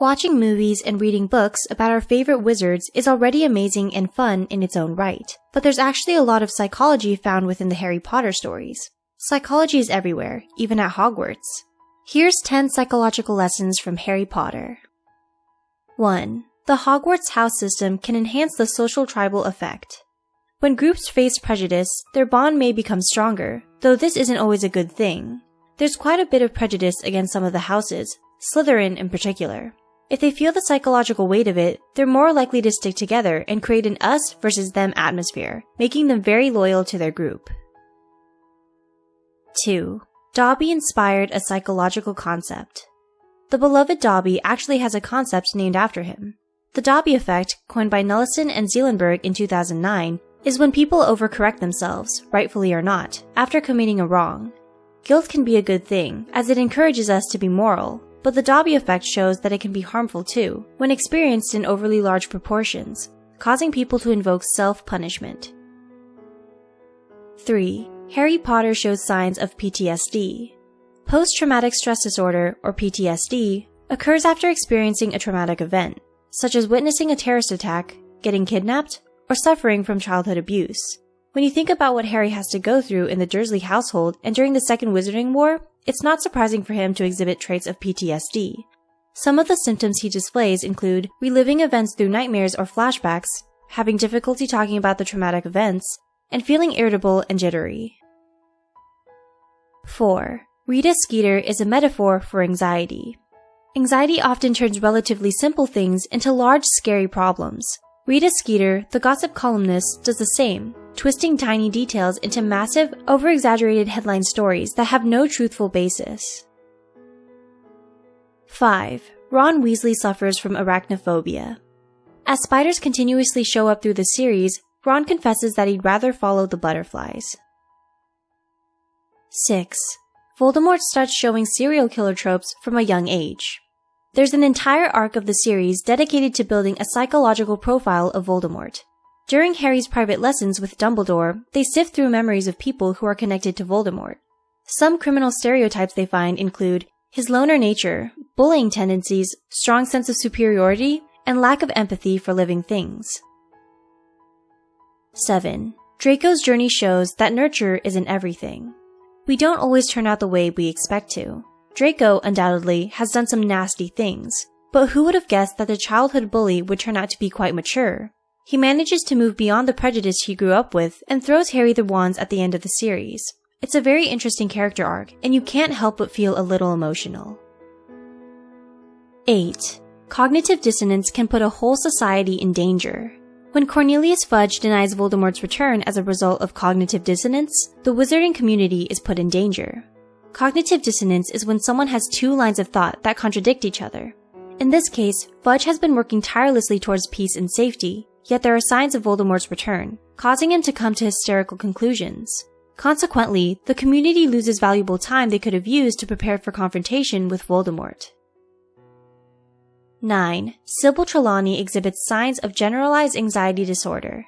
Watching movies and reading books about our favorite wizards is already amazing and fun in its own right, but there's actually a lot of psychology found within the Harry Potter stories. Psychology is everywhere, even at Hogwarts. Here's 10 psychological lessons from Harry Potter. 1. The Hogwarts house system can enhance the social tribal effect. When groups face prejudice, their bond may become stronger, though this isn't always a good thing. There's quite a bit of prejudice against some of the houses, Slytherin in particular. If they feel the psychological weight of it, they're more likely to stick together and create an us versus them atmosphere, making them very loyal to their group. 2. Dobby inspired a psychological concept. The beloved Dobby actually has a concept named after him. The Dobby effect, coined by Nullisten and Zeelenberg in 2009, is when people overcorrect themselves, rightfully or not, after committing a wrong. Guilt can be a good thing, as it encourages us to be moral, but the Dobby effect shows that it can be harmful too, when experienced in overly large proportions, causing people to invoke self-punishment. 3. Harry Potter shows signs of PTSD. Post-traumatic stress disorder, or PTSD, occurs after experiencing a traumatic event, such as witnessing a terrorist attack, getting kidnapped, or suffering from childhood abuse. When you think about what Harry has to go through in the Dursley household and during the Second Wizarding War, it's not surprising for him to exhibit traits of PTSD. Some of the symptoms he displays include reliving events through nightmares or flashbacks, having difficulty talking about the traumatic events, and feeling irritable and jittery. 4. Rita Skeeter is a metaphor for anxiety. Anxiety often turns relatively simple things into large, scary problems. Rita Skeeter, the gossip columnist, does the same, twisting tiny details into massive, over-exaggerated headline stories that have no truthful basis. 5. Ron Weasley suffers from arachnophobia. As spiders continuously show up through the series, Ron confesses that he'd rather follow the butterflies. 6. Voldemort starts showing serial killer tropes from a young age. There's an entire arc of the series dedicated to building a psychological profile of Voldemort. During Harry's private lessons with Dumbledore, they sift through memories of people who are connected to Voldemort. Some criminal stereotypes they find include his loner nature, bullying tendencies, strong sense of superiority, and lack of empathy for living things. 7. Draco's journey shows that nurture isn't everything. We don't always turn out the way we expect to. Draco, undoubtedly, has done some nasty things, but who would have guessed that the childhood bully would turn out to be quite mature? He manages to move beyond the prejudice he grew up with and throws Harry the wands at the end of the series. It's a very interesting character arc, and you can't help but feel a little emotional. 8. Cognitive dissonance can put a whole society in danger. When Cornelius Fudge denies Voldemort's return as a result of cognitive dissonance, the wizarding community is put in danger. Cognitive dissonance is when someone has two lines of thought that contradict each other. In this case, Fudge has been working tirelessly towards peace and safety, yet there are signs of Voldemort's return, causing him to come to hysterical conclusions. Consequently, the community loses valuable time they could have used to prepare for confrontation with Voldemort. 9. Sybil Trelawney exhibits signs of generalized anxiety disorder.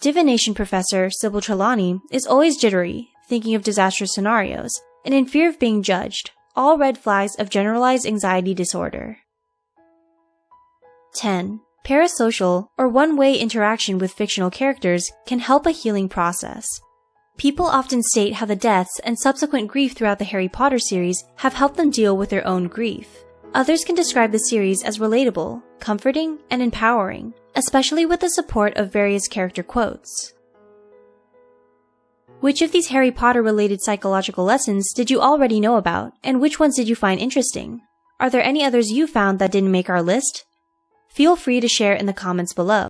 Divination professor Sybil Trelawney is always jittery, thinking of disastrous scenarios, and in fear of being judged, all red flags of generalized anxiety disorder. 10. Parasocial, or one-way interaction with fictional characters, can help a healing process. People often state how the deaths and subsequent grief throughout the Harry Potter series have helped them deal with their own grief. Others can describe the series as relatable, comforting, and empowering, especially with the support of various character quotes. Which of these Harry Potter-related psychological lessons did you already know about, and which ones did you find interesting? Are there any others you found that didn't make our list? Feel free to share in the comments below.